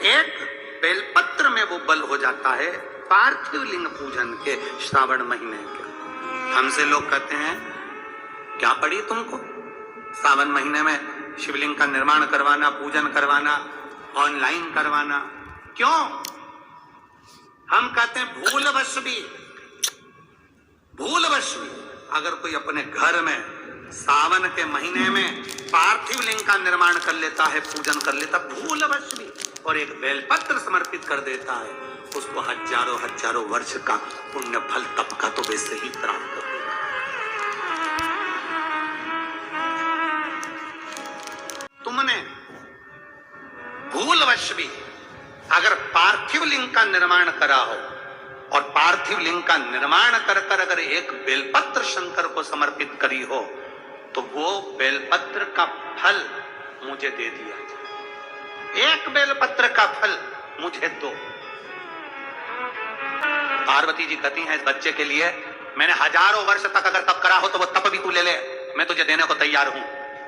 एक बेलपत्र में वो बल हो जाता है पार्थिव लिंग पूजन के श्रावण महीने के। हमसे लोग कहते हैं क्या पड़ी तुमको सावन महीने में शिवलिंग का निर्माण करवाना, पूजन करवाना, ऑनलाइन करवाना, क्यों? हम कहते हैं भूलवश भी अगर कोई अपने घर में सावन के महीने में पार्थिव लिंग का निर्माण कर लेता है, पूजन कर लेता, भूलवश भी, और एक बेलपत्र समर्पित कर देता है, उसको हजारों वर्ष का पुण्य फल तप का तो वैसे ही प्राप्त होगा। तुमने भूलवश भी अगर पार्थिव लिंग का निर्माण करा हो और पार्थिव लिंग का निर्माण कर अगर एक बेलपत्र शंकर को समर्पित करी हो तो वो बेलपत्र का फल मुझे दे दिया जाए। एक बेलपत्र का फल मुझे दो। पार्वती जी कहती हैं इस बच्चे के लिए मैंने हजारों वर्ष तक अगर तप करा हो तो वो तप भी तू ले ले, मैं तुझे देने को तैयार हूं।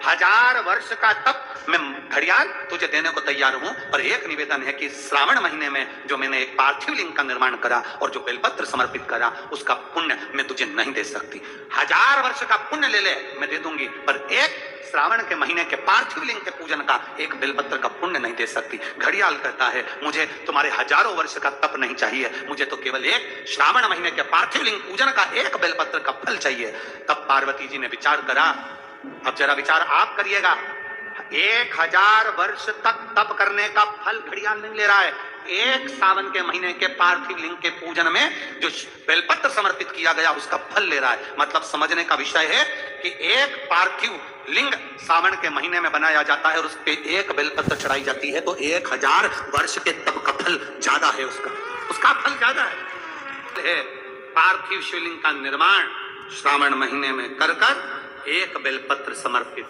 1000 वर्ष का तप मैं घड़ियाल तुझे देने को तैयार हूं, पर एक निवेदन है कि श्रावण महीने में जो मैंने एक पार्थिव लिंग का निर्माण करा और जो बेलपत्र समर्पित करा उसका पुण्य मैं तुझे नहीं दे सकती। 1000 वर्ष का पुण्य ले ले मैं दे दूंगी, पर एक श्रावण के महीने के पार्थिव लिंग के पूजन का एक बेलपत्र का पुण्य नहीं दे सकती। घड़ियाल कहता है मुझे तुम्हारे हजारों वर्ष का तप नहीं चाहिए, मुझे तो केवल एक श्रावण महीने के पार्थिव लिंग पूजन का एक बेलपत्र का फल चाहिए। तब पार्वती जी ने विचार करा। अब जरा विचार आप करिएगा, 1000 वर्ष तक तप करने का फल घड़ियाल नहीं ले रहा है, एक सावन के महीने के पार्थिव लिंग के पूजन में जो बेलपत्र समर्पित किया गया उसका फल ले रहा है। मतलब समझने का विषय है कि एक पार्थिव लिंग सावन के महीने में बनाया जाता है और उस पे एक बेलपत्र चढ़ाई जाती है तो 1000 वर्ष के तप का फल ज्यादा है, उसका फल ज्यादा है। पार्थिव शिवलिंग का निर्माण श्रावण महीने में कर एक बेलपत्र समर्पित।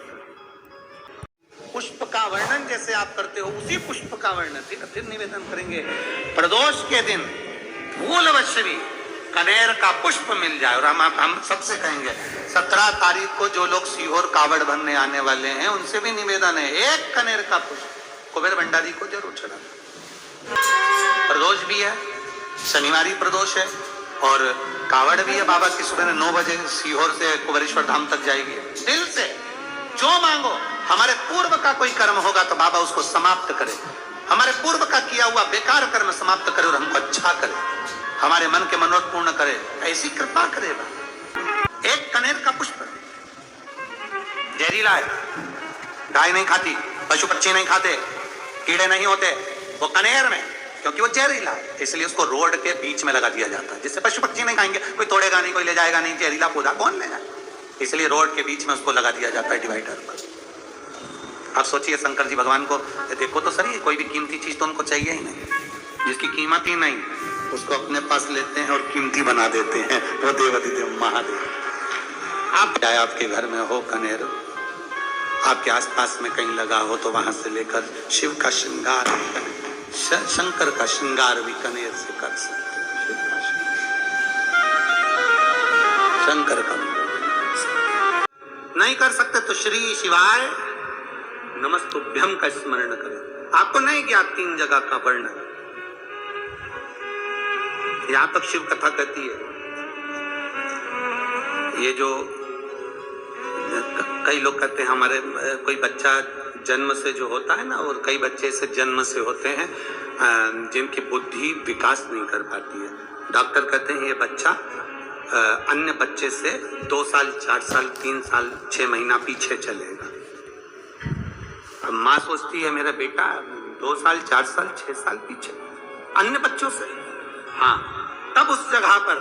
पुष्प का वर्णन जैसे आप करते हो उसी पुष्प का वर्णन फिर निवेदन करेंगे। प्रदोष के दिन भूलवश भी कनेर का पुष्प मिल जाए। और हम सबसे कहेंगे 17 तारीख को जो लोग सीहोर कावड़ भरने आने वाले हैं उनसे भी निवेदन है एक कनेर का पुष्प कुबेर भंडारी को जरूर चढ़ाना। प्रदोष भी है, शनिवारी प्रदोष है और कावड़ भी है। बाबा की सुबह 9 बजे सीहोर से कुबेरेश्वर धाम तक जाएगी। दिल से जो मांगो, हमारे पूर्व का कोई कर्म होगा तो बाबा उसको समाप्त करे, हमारे पूर्व का किया हुआ बेकार कर्म समाप्त करे और हमको अच्छा करे, हमारे मन के मनोरथ पूर्ण करे, ऐसी कृपा करेगा। एक कनेर का पुष्प जहरीला है, गाय नहीं खाती, पशु पक्षी नहीं खाते, कीड़े नहीं होते वो कनेर में, क्योंकि वो जहरीला है इसलिए उसको रोड के बीच में लगा दिया जाता है जिससे पशु पक्षी नहीं खाएंगे, कोई तोड़ेगा नहीं, कोई ले जाएगा नहीं, जहरीला पौधा कौन ले जाए, इसलिए रोड के बीच में उसको लगा दिया जाता है डिवाइडर पर। आप सोचिए शंकर जी भगवान को देखो तो सही, कोई भी कीमती चीज तो उनको चाहिए ही नहीं, जिसकी कीमत ही नहीं उसको अपने पास लेते हैं और कीमती बना देते हैं। वो देवाधिदेव महादेव। आप चाहे आपके घर में हो कनेर, आपके आसपास में कहीं लगा हो तो वहां से लेकर शिव का श्रृंगार, शंकर का श्रृंगार भी कनेर से कर सकते हैं। शंकर का नहीं कर सकते तो श्री शिवाय नमस्तुभ्यम का स्मरण करें। आपको नहीं ज्ञात 3 जगह का वर्णन, यहां तक शिव कथा कहती है। ये जो कई लोग कहते हैं हमारे कोई बच्चा जन्म से जो होता है ना, और कई बच्चे से जन्म से होते हैं जिनकी बुद्धि विकास नहीं कर पाती है। डॉक्टर कहते हैं ये बच्चा अन्य बच्चे से 2 साल 4 साल 3 साल 6 महीना पीछे चलेगा। अब माँ सोचती है मेरा बेटा 2 साल 4 साल 6 साल पीछे अन्य बच्चों से। हाँ, तब उस जगह पर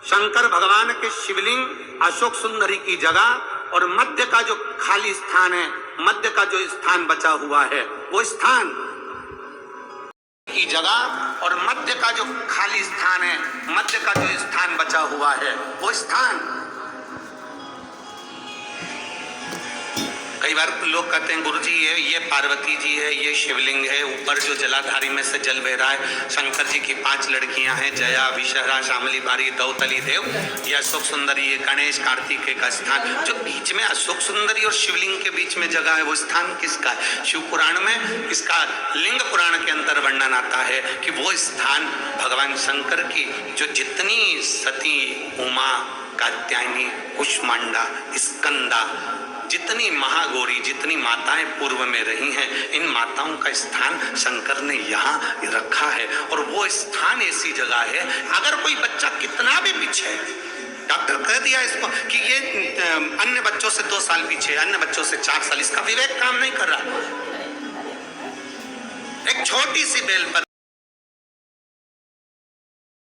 शंकर भगवान के शिवलिंग अशोक सुंदरी की जगह और मध्य का जो खाली स्थान है, मध्य का जो स्थान बचा हुआ है वो स्थान की जगह और मध्य का जो खाली स्थान है, मध्य का जो स्थान बचा हुआ है वो स्थान। कई बार लोग कहते हैं गुरुजी ये पार्वती जी है, ये शिवलिंग है, ऊपर जो जलाधारी में से जल बह रहा है, शंकर जी की 5 लड़कियां हैं, जया विषहरा शामली बारी दौतली देव, ये अशोक सुंदरी, ये गणेश कार्तिकेय का स्थान। जो बीच में अशोक सुंदरी और शिवलिंग के बीच में जगह है वो स्थान किसका है? शिव पुराण में, इसका लिंग पुराण के निरंतर वर्णन आता है कि वो स्थान भगवान शंकर की जो जितनी सती, उमा, कात्यायनी, कुष्मांडा, स्कंदा, जितनी महागौरी, जितनी माताएं पूर्व में रही हैं, इन माताओं का स्थान शंकर ने यहाँ रखा है। और वो स्थान ऐसी जगह है, अगर कोई बच्चा कितना भी पीछे है, डॉक्टर कह दिया इसको कि ये अन्य बच्चों से 2 साल पीछे, अन्य बच्चों से 4 साल, इसका विवेक काम नहीं कर रहा। एक छोटी सी बेलपत्र,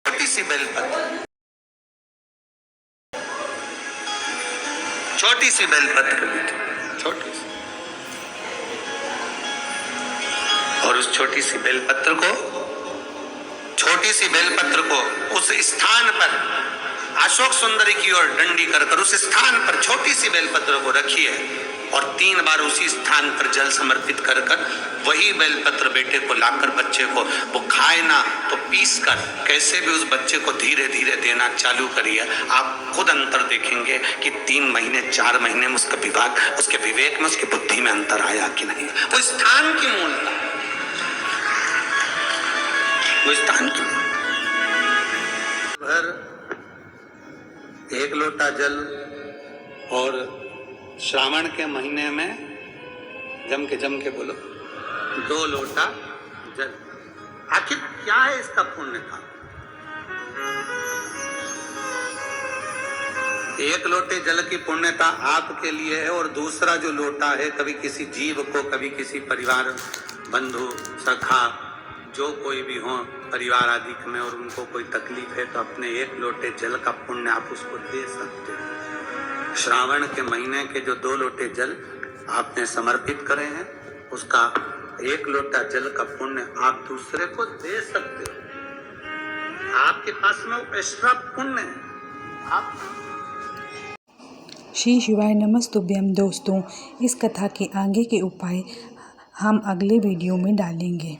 छोटी सी बेलपत्र, छोटी सी बेलपत्र, छोटी सी, और उस छोटी सी बेलपत्र को, छोटी सी बेलपत्र को उस स्थान पर अशोक सुंदरी की ओर डंडी कर उस स्थान पर छोटी सी बेलपत्र को रखिए और 3 बार उसी स्थान पर जल समर्पित कर वही बेलपत्र बेटे को लाकर बच्चे को वो खाए ना तो पीस कर कैसे भी उस बच्चे को धीरे धीरे देना चालू करिए। आप खुद अंतर देखेंगे कि 3 महीने 4 महीने में उसका विभाग, उसके विवेक में, उसकी बुद्धि में अंतर आया कि नहीं। वो स्थान की मूलता, वो स्थान की भर 1 लोटा जल, और श्रावण के महीने में जम के बोलो 2 लोटा जल। आखिर क्या है इसका पुण्य का? 1 लोटे जल की पुण्यता आपके लिए है, और दूसरा जो लोटा है, कभी किसी जीव को, कभी किसी परिवार, बंधु, सखा, जो कोई भी हो परिवार आदि में, और उनको कोई तकलीफ है तो अपने 1 लोटे जल का पुण्य आप उसको दे सकते हो। श्रावण के महीने के जो 2 लोटे जल आपने समर्पित करे हैं, उसका 1 लोटा जल का पुण्य आप दूसरे को दे सकते हो। आपके पास में एक्स्ट्रा पुण्य है। आप श्री शिवाय नमस्तुभ्यम। दोस्तों, इस कथा के आगे के उपाय हम अगले वीडियो में डालेंगे।